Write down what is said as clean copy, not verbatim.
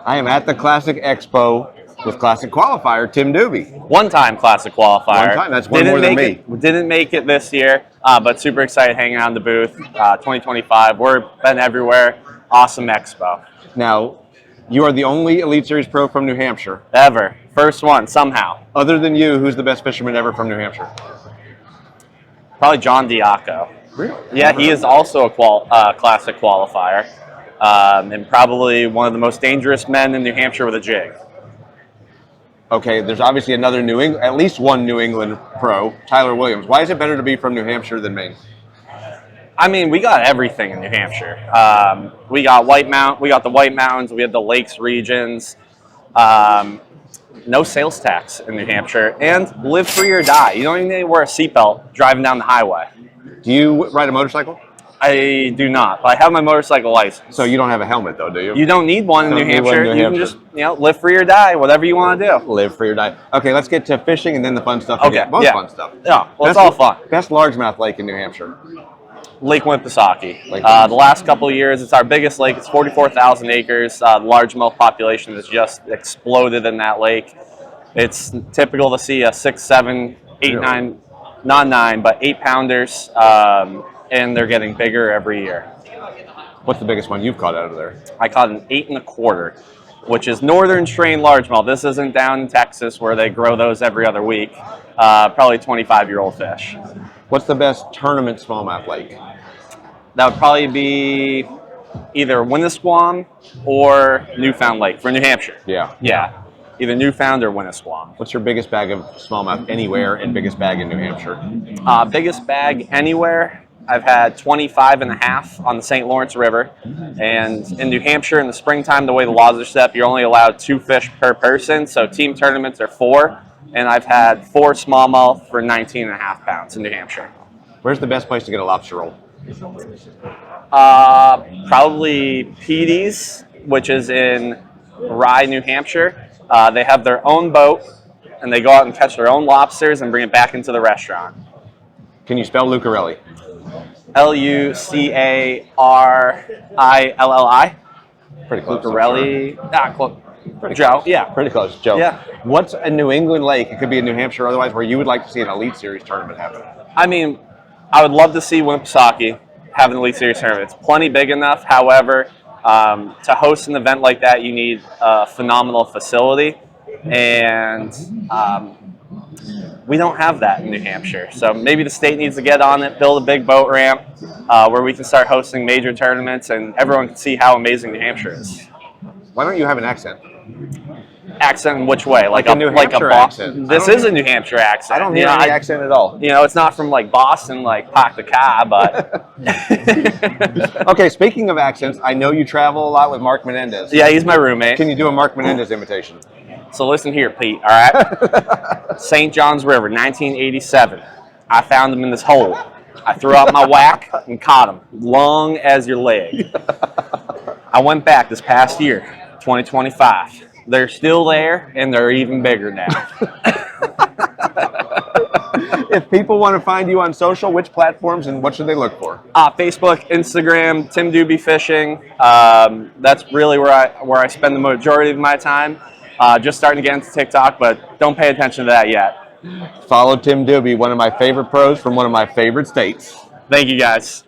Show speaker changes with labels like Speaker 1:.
Speaker 1: I am at the Classic Expo with Classic qualifier Tim Dube.
Speaker 2: One-time Classic qualifier.
Speaker 1: One time, that's one more than me.
Speaker 2: Didn't make it this year, but super excited hanging out in the booth. 2025, we've been everywhere. Awesome expo.
Speaker 1: Now, you are the only Elite Series pro from New Hampshire.
Speaker 2: Ever. First one, somehow.
Speaker 1: Other than you, who's the best fisherman ever from New Hampshire?
Speaker 2: Probably John Diaco.
Speaker 1: Really?
Speaker 2: Yeah, he is also a Classic qualifier, and probably one of the most dangerous men in New Hampshire with a jig.
Speaker 1: Okay, there's obviously another at least one New England pro, Tyler Williams. Why is it better to be from New Hampshire than Maine?
Speaker 2: I mean, we got everything in New Hampshire. We got the White Mountains, we have the Lakes regions, no sales tax in New Hampshire, and live free or die. You don't even need to wear a seatbelt driving down the highway.
Speaker 1: Do you ride a motorcycle?
Speaker 2: I do not, but I have my motorcycle license.
Speaker 1: So you don't have a helmet though, do you?
Speaker 2: You don't need one in New Hampshire. You can just, live free or die, whatever you want to do.
Speaker 1: Live free or die. Okay, let's get to fishing and then the fun stuff.
Speaker 2: Okay,
Speaker 1: Most fun stuff.
Speaker 2: Yeah, well, it's all fun.
Speaker 1: Best largemouth lake in New Hampshire?
Speaker 2: Lake Winnipesaukee. The last couple of years, it's our biggest lake. It's 44,000 acres. The largemouth population has just exploded in that lake. It's typical to see a 6, 7, 8, 9, not 9, but 8-pounders, and they're getting bigger every year.
Speaker 1: What's the biggest one you've caught out of there?
Speaker 2: I caught an 8 1/4, which is northern strain largemouth. This isn't down in Texas where they grow those every other week. Probably 25-year-old fish.
Speaker 1: What's the best tournament smallmouth lake?
Speaker 2: That would probably be either Winnisquam or Newfound Lake for New Hampshire.
Speaker 1: Yeah.
Speaker 2: Yeah. Either Newfound or Winnisquam.
Speaker 1: What's your biggest bag of smallmouth anywhere and biggest bag in New Hampshire?
Speaker 2: Biggest bag anywhere, I've had 25.5 on the St. Lawrence River. And in New Hampshire, in the springtime, the way the laws are set up, you're only allowed 2 fish per person. So team tournaments are 4. And I've had 4 smallmouth for 19.5 pounds in New Hampshire.
Speaker 1: Where's the best place to get a lobster roll?
Speaker 2: Probably Petey's, which is in Rye, New Hampshire. They have their own boat, and they go out and catch their own lobsters and bring it back into the restaurant.
Speaker 1: Can you spell Lucarelli?
Speaker 2: Lucarilli.
Speaker 1: Pretty close.
Speaker 2: Lucarelli.
Speaker 1: Pretty
Speaker 2: Joe.
Speaker 1: Close.
Speaker 2: Yeah.
Speaker 1: Pretty close, Joe.
Speaker 2: Yeah.
Speaker 1: What's a New England lake? It could be in New Hampshire or otherwise where you would like to see an Elite Series tournament happen.
Speaker 2: I mean, I would love to see Winnipesaukee have an Elite Series tournament. It's plenty big enough. However, to host an event like that, you need a phenomenal facility, and we don't have that in New Hampshire. So maybe the state needs to get on it, build a big boat ramp where we can start hosting major tournaments, and everyone can see how amazing New Hampshire is.
Speaker 1: Why don't you have an accent?
Speaker 2: Accent in which way?
Speaker 1: Like a New Hampshire accent.
Speaker 2: This is a New Hampshire accent.
Speaker 1: I don't hear any accent at all.
Speaker 2: It's not from like Boston, like Park the Car, but.
Speaker 1: Okay, speaking of accents, I know you travel a lot with Mark Menendez.
Speaker 2: Yeah, he's my roommate.
Speaker 1: Can you do a Mark Menendez imitation?
Speaker 2: So listen here, Pete, all right? St. John's River, 1987. I found him in this hole. I threw out my whack and caught him, long as your leg. I went back this past year, 2025. They're still there, and they're even bigger now.
Speaker 1: If people want to find you on social, which platforms and what should they look for?
Speaker 2: Facebook, Instagram, Tim Dube Fishing. That's really where I spend the majority of my time. Just starting to get into TikTok, but don't pay attention to that yet.
Speaker 1: Follow Tim Dube, one of my favorite pros from one of my favorite states.
Speaker 2: Thank you, guys.